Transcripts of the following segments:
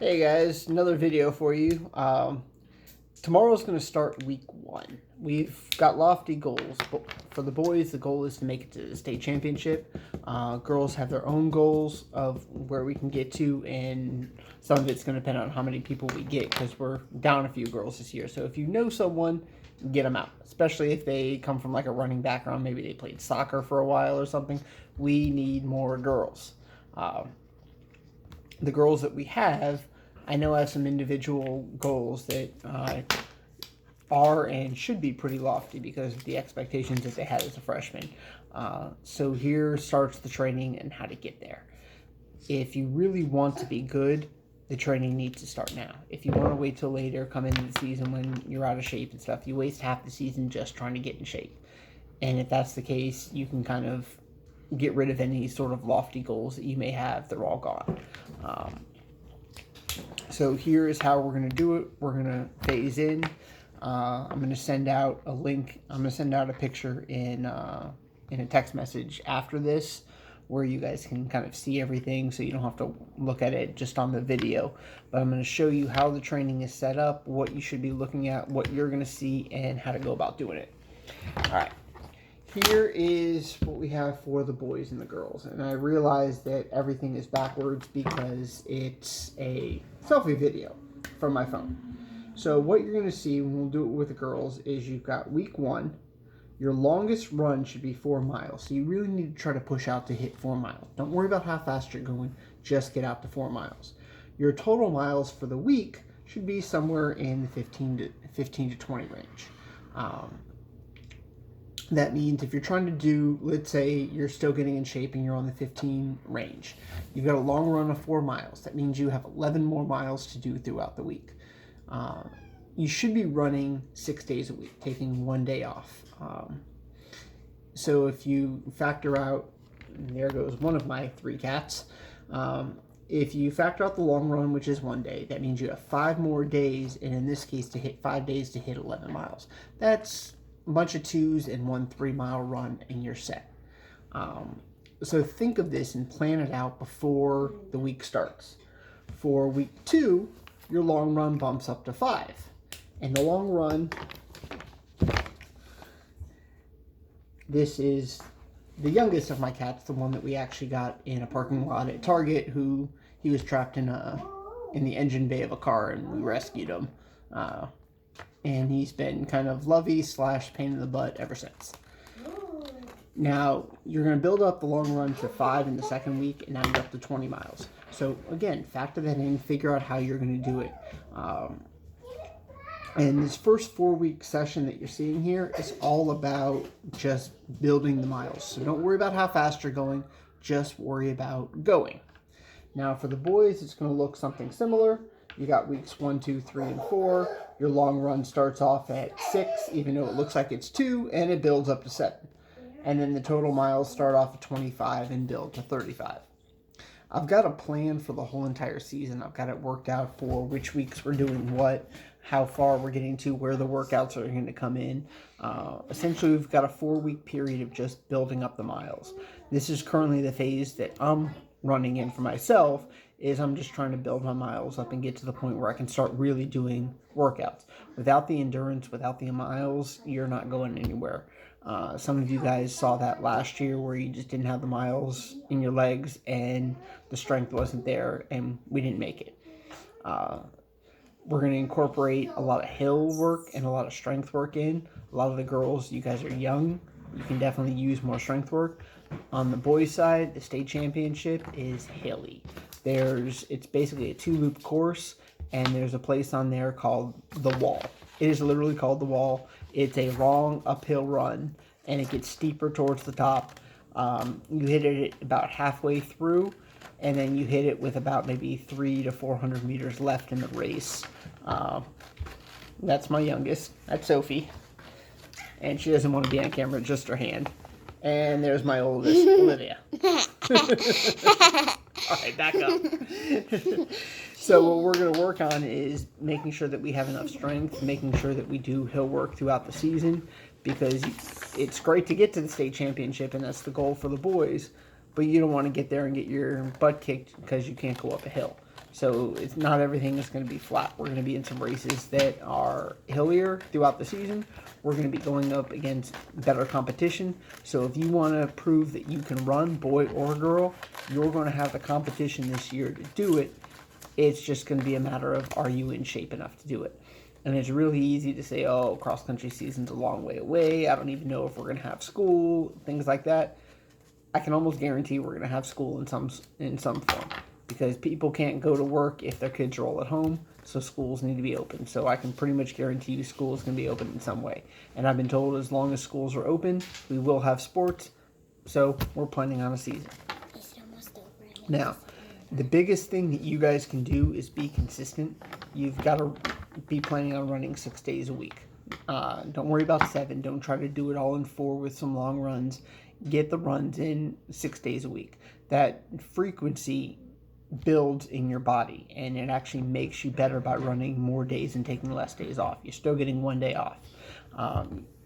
Hey guys, another video for you. Tomorrow's going to start week 1. We've got lofty goals. But for the boys, the goal is to make it to the state championship. Girls have their own goals of where we can get to, and some of it's going to depend on how many people we get because we're down a few girls this year. So if you know someone, get them out, especially if they come from like a running background. Maybe they played soccer for a while or something. We need more girls. The girls that we have, I know have some individual goals that are and should be pretty lofty because of the expectations that they had as a freshman. So here starts the training and how to get there. If you really want to be good, the training needs to start now. If you want to wait till later, come into the season when you're out of shape and stuff, you waste half the season just trying to get in shape. And if that's the case, you can kind of get rid of any sort of lofty goals that you may have. They're all gone. So here is how we're going to do it. We're going to phase in. I'm going to send out a link. I'm going to send out a picture in a text message after this where you guys can kind of see everything so you don't have to look at it just on the video. But I'm going to show you how the training is set up, what you should be looking at, what you're going to see, and how to go about doing it. All right. Here is what we have for the boys and the girls. And I realize that everything is backwards because it's a selfie video from my phone. So what you're going to see when we'll do it with the girls is you've got week 1. Your longest run should be 4 miles. So you really need to try to push out to hit 4 miles. Don't worry about how fast you're going. Just get out to 4 miles. Your total miles for the week should be somewhere in the 15 to 20 range. That means if you're trying to do, let's say you're still getting in shape and you're on the 15 range, you've got a long run of 4 miles. That means you have 11 more miles to do throughout the week. You should be running 6 days a week, taking 1 day off. So if you factor out, and there goes one of my 3 cats. If you factor out the long run, which is 1 day, that means you have 5 more days, and in this case, to hit 5 days to hit 11 miles. That's a bunch of 2s and 1 3-mile run, and you're set. So think of this and plan it out before the week starts. For week 2, your long run bumps up to 5. And the long run, this is the youngest of my cats, the one that we actually got in a parking lot at Target, who he was trapped in the engine bay of a car, and we rescued him. And he's been kind of lovey / pain in the butt ever since. Now, you're going to build up the long run to 5 in the second week, and now you're up to 20 miles. So, again, factor that in, figure out how you're going to do it. And this first 4-week session that you're seeing here is all about just building the miles. So don't worry about how fast you're going, just worry about going. Now, for the boys, it's going to look something similar. You got weeks 1, 2, 3, and 4. Your long run starts off at 6, even though it looks like it's 2, and it builds up to 7. And then the total miles start off at 25 and build to 35. I've got a plan for the whole entire season. I've got it worked out for which weeks we're doing what, how far we're getting to, where the workouts are going to come in. Essentially, we've got a 4-week period of just building up the miles. This is currently the phase that I'm running in for myself, is I'm just trying to build my miles up and get to the point where I can start really doing workouts. Without the endurance, without the miles, you're not going anywhere. Some of you guys saw that last year where you just didn't have the miles in your legs and the strength wasn't there and we didn't make it. We're going to incorporate a lot of hill work and a lot of strength work in. A lot of the girls, you guys are young. You can definitely use more strength work. On the boys' side, the state championship is hilly. It's basically a 2-loop course, and there's a place on there called The Wall. It is literally called The Wall. It's a long uphill run, and it gets steeper towards the top. You hit it about halfway through, and then you hit it with about maybe 300 to 400 meters left in the race. That's my youngest. That's Sophie. And she doesn't want to be on camera, just her hand. And there's my oldest, Olivia. All right, back up. So what we're going to work on is making sure that we have enough strength, making sure that we do hill work throughout the season, because it's great to get to the state championship, and that's the goal for the boys, but you don't want to get there and get your butt kicked because you can't go up a hill. So it's not everything is going to be flat. We're going to be in some races that are hillier throughout the season. We're going to be going up against better competition. So if you want to prove that you can run, boy or girl, you're going to have the competition this year to do it. It's just going to be a matter of, are you in shape enough to do it? And it's really easy to say, oh, cross-country season's a long way away. I don't even know if we're going to have school, things like that. I can almost guarantee we're going to have school in some form, because people can't go to work if their kids are all at home, so schools need to be open. So I can pretty much guarantee you school is going to be open in some way. And I've been told as long as schools are open, we will have sports, so we're planning on a season. Now, the biggest thing that you guys can do is be consistent. You've got to be planning on running 6 days a week. Don't worry about 7. Don't try to do it all in 4 with some long runs. Get the runs in 6 days a week. That frequency builds in your body, and it actually makes you better by running more days and taking less days off. You're still getting 1 day off.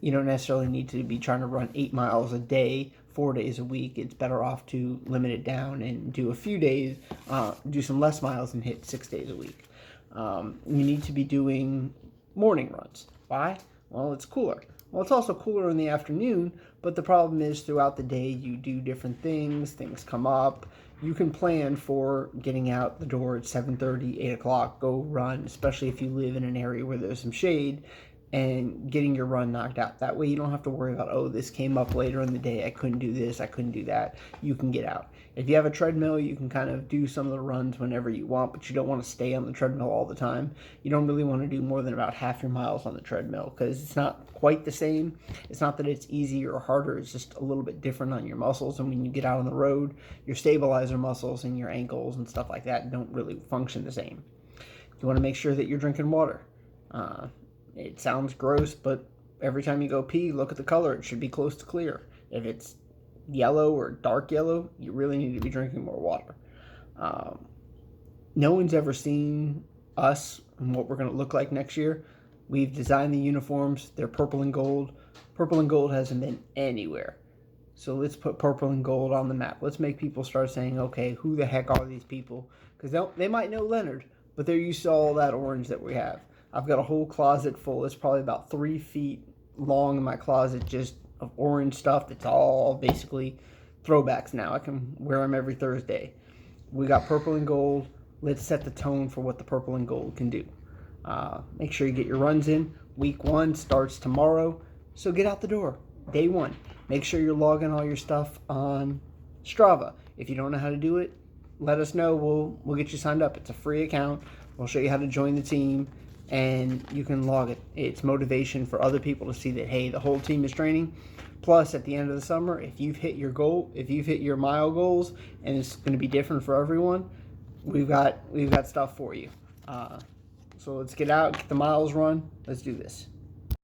You don't necessarily need to be trying to run 8 miles a day 4 days a week. It's better off to limit it down and do a few days, do some less miles and hit 6 days a week. You need to be doing morning runs. Why? Well, it's cooler. Well, it's also cooler in the afternoon, but the problem is throughout the day you do different things come up. You can plan for getting out the door at 7:30, 8 o'clock, go run, especially if you live in an area where there's some shade, and getting your run knocked out. That way you don't have to worry about, oh, this came up later in the day, I couldn't do this, I couldn't do that. You can get out. If you have a treadmill, you can kind of do some of the runs whenever you want, but you don't want to stay on the treadmill all the time. You don't really want to do more than about half your miles on the treadmill, because it's not quite the same. It's not that it's easier or harder, it's just a little bit different on your muscles. And when you get out on the road, your stabilizer muscles and your ankles and stuff like that don't really function the same. You want to make sure that you're drinking water. It sounds gross, but every time you go pee, look at the color. It should be close to clear. If it's yellow or dark yellow, you really need to be drinking more water. No one's ever seen us and what we're going to look like next year. We've designed the uniforms. They're purple and gold. Purple and gold hasn't been anywhere. So let's put purple and gold on the map. Let's make people start saying, okay, who the heck are these people? Because they might know Leonard, but they're used to all that orange that we have. I've got a whole closet full. It's probably about 3 feet long in my closet, just of orange stuff that's all basically throwbacks now. I can wear them every Thursday. We got purple and gold. Let's set the tone for what the purple and gold can do. Make sure you get your runs in. Week 1 starts tomorrow, so get out the door. Day 1. Make sure you're logging all your stuff on Strava. If you don't know how to do it, let us know. We'll get you signed up. It's a free account. We'll show you how to join the team, and you can log it. It's motivation for other people to see that, hey, the whole team is training. Plus, at the end of the summer, if you've hit your goal, if you've hit your mile goals, and it's going to be different for everyone, we've got stuff for you. So let's get out, get the miles run. Let's do this.